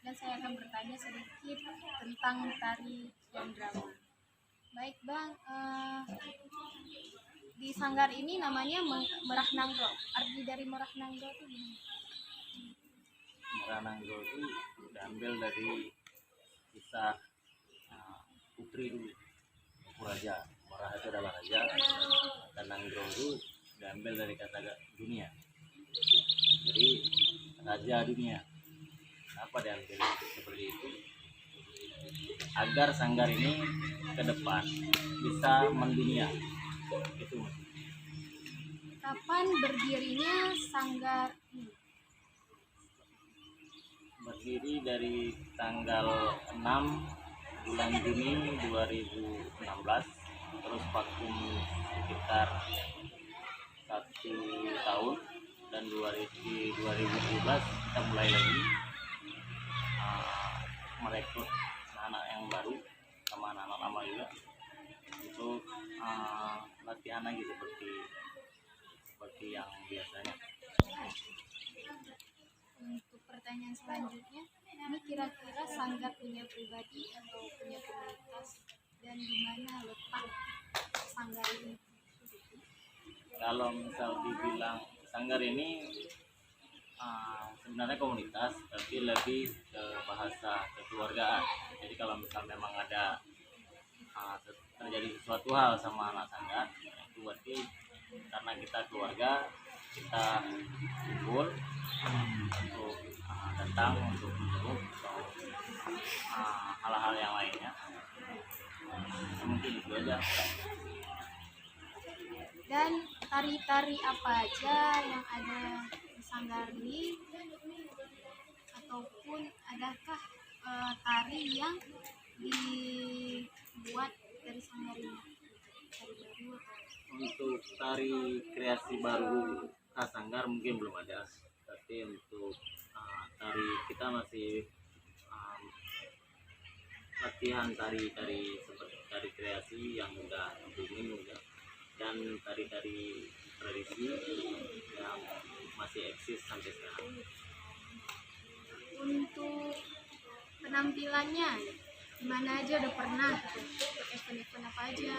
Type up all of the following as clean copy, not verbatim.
dan saya akan bertanya sedikit tentang tari dan drama. Baik Bang, di sanggar ini namanya Merah Nanggo. Arti dari Merah Nanggo itu gimana? Merah Nanggo itu diambil dari kisah putri dulu, raja. Merah itu adalah raja, dan Nanggo itu diambil dari kata dunia. Jadi raja dunia. Kenapa diambil seperti itu? Agar sanggar ini ke depan bisa mendunia. Itu Kapan berdirinya sanggar ini? berdiri dari tanggal 6 bulan Juni 2016, terus vakum sekitar 1 tahun, dan 2017 kita mulai lagi merekrut anak yang baru sama anak-anak lama juga untuk latihan lagi seperti yang biasanya. Untuk pertanyaan selanjutnya, ini kira-kira sanggar punya pribadi atau punya komunitas, dan di mana letak sanggar ini? Kalau misal dibilang sanggar ini sebenarnya komunitas, tapi lebih ke bahasa kekeluargaan. Jadi kalau misal memang ada terjadi sesuatu hal sama anak sanggar, itu berarti karena kita keluarga, kita kumpul untuk datang untuk menjenguk atau hal-hal yang lainnya. Mungkin itu aja. Dan tari-tari apa aja yang ada di sanggar ini, ataupun adakah tari yang dibuat dari sanggar ini? Tari baru atau Untuk tari kreasi baru khas sanggar mungkin belum ada, tapi untuk tari kita masih latihan tari-tari seperti tari kreasi yang udah booming udah, dan tari-tari tradisi yang masih eksis sampai sekarang. untuk penampilannya di mana aja udah pernah event-event apa aja,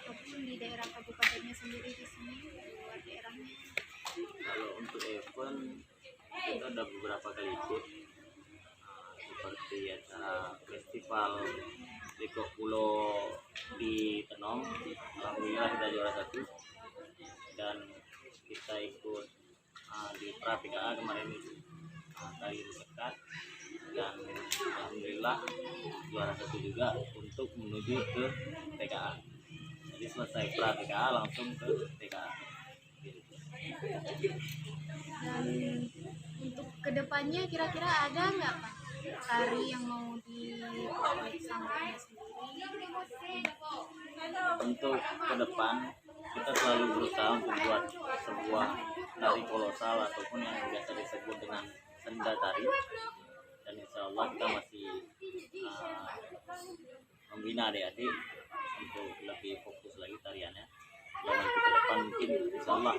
ataupun di daerah kabupatennya sendiri, di sini di luar daerahnya? Kalau untuk event kita ada beberapa kali ikut, seperti acara festival Liko Pulo di Tenom, alhamdulillah kita juara 1, dan kita ikut di pra PKA kemarin itu tari dekat, dan alhamdulillah juara 1 juga untuk menuju ke PKA. Jadi selesai pra PKA langsung ke PKA. Dan untuk kedepannya kira-kira ada nggak Pak tari yang mau dibuat sanggarnya sendiri? Untuk ke depan kita selalu berusaha untuk buat sebuah tari kolosal ataupun yang biasa disebut dengan senda tari, dan insya Allah kita masih membina adik-adik untuk lebih fokus lagi tariannya, dan nanti ke depan mungkin insya Allah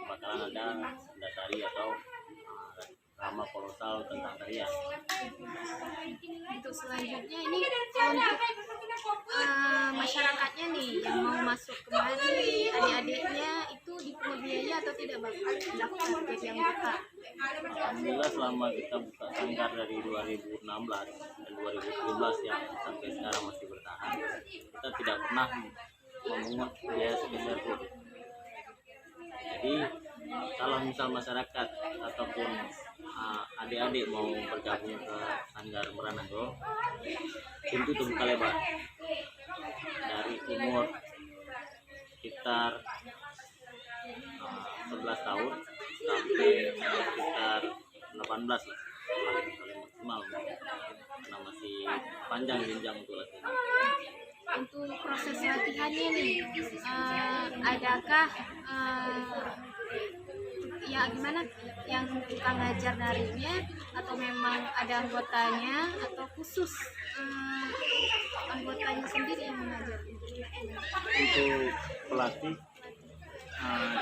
bakalan ada senda tari atau drama kolosal tentang tarian. Untuk selanjutnya ini untuk masyarakatnya nih yang mau masuk kemari, adik-adiknya itu dipungut biaya atau tidak Bang? Daftar jadi anggota? Alhamdulillah selama kita buka sanggar dari 2016 dan 2017 yang sampai sekarang masih bertahan, kita tidak pernah memungut biaya sebesar pun. Jadi kalau misal masyarakat ataupun adik-adik mau bergabung ke sanggar Merah Nanggo, pintu terbuka lebar dari umur sekitar 11 tahun sampai sekitar 18 lah, paling maksimal, karena masih panjang jenjang untuk latihan. Untuk proses latihannya nih, adakah ya gimana yang tukang ngajar narinya, atau memang ada anggotanya, atau khusus anggotanya sendiri yang mengajar? Untuk pelatih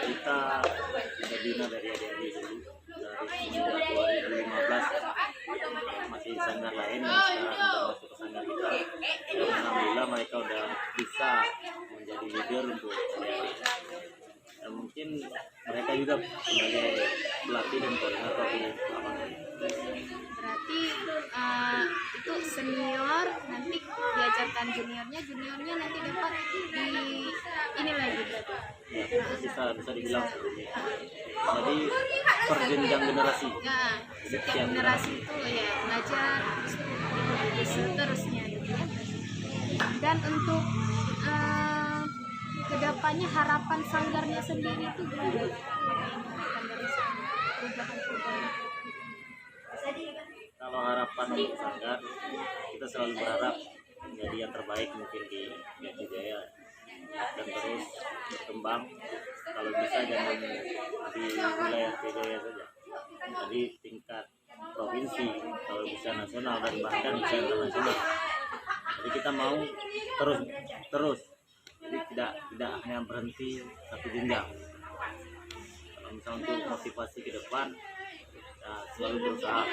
kita sudah bina dari adik-adik dulu dari semenjak 2015, sanggar lain yang sekarang udah masuk ke sanggar kita. Dan alhamdulillah mereka udah bisa menjadi leader untuk sanggar. Dan mungkin mereka juga sebagai pelatih dan koordinator di lapangan. Berarti itu senior nanti diajarkan juniornya nanti dapat di ini lagi berarti. Ya, bisa dibilang seperti itu. Jadi perjenjang generasi. Nah, setiap generasi itu ya belajar terus seterusnya gitu ya. Dan untuk kedepannya harapan sanggarnya sendiri itu gimana? Kalau harapan untuk sanggar, kita selalu berharap menjadi yang terbaik mungkin di Jati Jaya dan terus berkembang. Kalau bisa jangan di wilayah Jati Jaya saja, jadi tingkat provinsi, kalau bisa nasional dan bahkan bisa internasional. Jadi kita mau terus, jadi tidak hanya berhenti satu jenjang. Kalau misalnya untuk motivasi ke depan, ya selalu berusaha.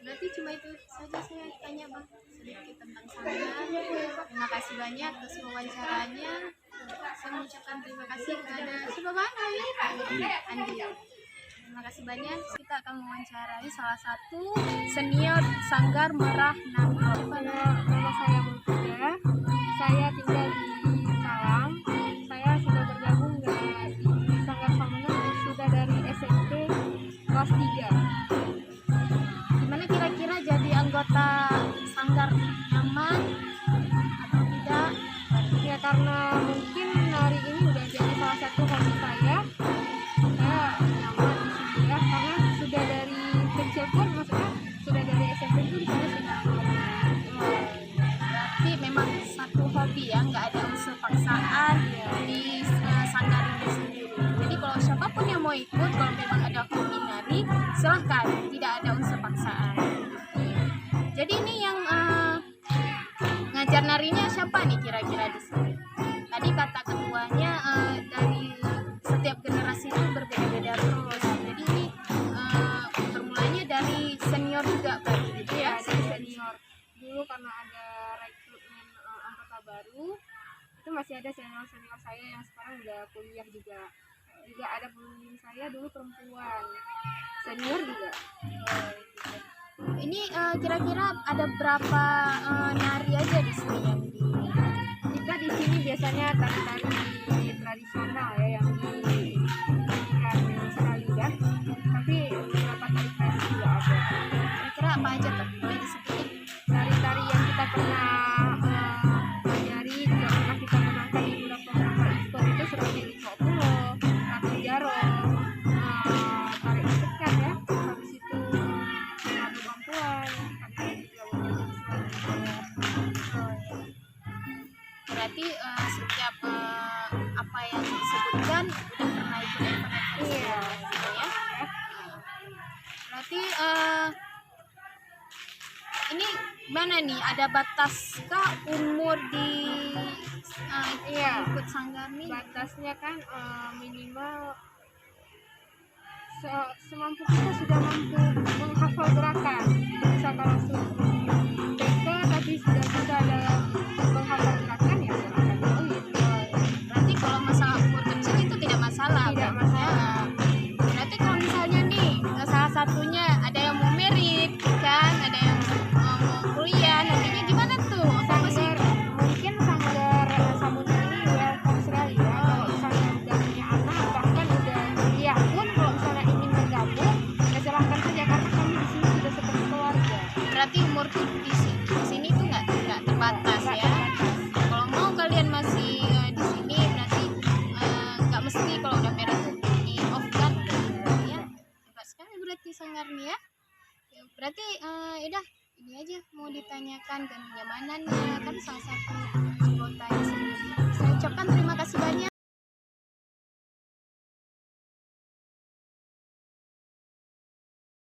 Berarti cuma itu saja saya tanya Bang, sedikit tentang sanggar. Terima kasih banyak atas wawancaranya. Saya mengucapkan terima kasih kepada siapa Bang? Andi. Terima kasih banyak. Kita akan mewawancarai salah satu senior Sanggar Merah Nangor. Nama saya Mutia, saya tinggal di Calang. Saya sudah bergabung di Sanggar Samenang sudah dari SMP kelas 3. Gimana kira-kira jadi anggota Sanggar nyaman atau tidak? Ya karena mungkin hari ini udah jadi salah satu hobi saya nyaman di sini ya, karena sudah dari kecil pun, maksudnya sudah dari SMP pun saya sudah Berarti memang satu hobi ya, nggak ada unsur paksaan di sanggar ini sendiri. Jadi kalau siapapun yang mau ikut, kalau memang ada hobi nari, silahkan, tidak ada unsur paksaan. Jadi ini yang ngajar narinya siapa nih kira-kira di sini? Tadi kata ketuanya dari setiap generasi itu berbeda-beda terus. Jadi ini bermulanya dari senior juga berarti gitu ya? dari senior dulu, karena ada rekrutmen anggota baru itu masih ada senior saya yang sekarang udah kuliah juga ada pembimbing saya dulu perempuan senior juga. Ini kira-kira ada berapa nari aja di sini yang Kita di sini biasanya tari-tari tradisional ya, yang diinginkan sekali kan, tapi beberapa tari kreasi juga ada. kira-kira apa aja tuh? Boleh disebutin? Tari-tari yang kita pernah pelajari, juga pernah kita menangkan di beberapa event itu seperti Liko Pulo, Ratu Jaro, tari sekat ya, habis itu Ratu Bampuan, ada juga beberapa Berarti setiap apa yang disebutkan udah pernah ikut event-event Iya. gitu ya? Berarti ini mana nih, ada bataskah umur di Iya. ikut sanggar nih? batasnya kan minimal semampu kita sudah mampu menghafal gerakan. Bisa kalau TK tapi sudah bisa ada menghafal gerakan ya silakan join. Berarti kalau masalah umur kecil itu tidak masalah. Tidak Bang? masalah. Berarti kalau misalnya nih salah satunya ada yang mau merit kan, ada yang mau kuliah, nantinya gimana tuh? Sama sih? Sanggar mungkin sanggar Samudra ini welcome sekali ya. Kalau misalnya udah punya anak bahkan udah kuliah pun, kalau misalnya ingin bergabung ya silahkan saja, karena kami di sini sudah seperti keluarga. Berarti umur tuh di sini tuh nggak terbatas Nggak ya. terbatas. Kalau mau kalian masih di sini berarti nggak mesti kalau udah merit tuh di off kan? Ya, hebat sekali berarti sanggarnya ya. Ya, berarti udah ini aja mau ditanyakan dan kenyamanannya kan salah satu anggotanya sendiri. Saya ucapkan terima kasih banyak.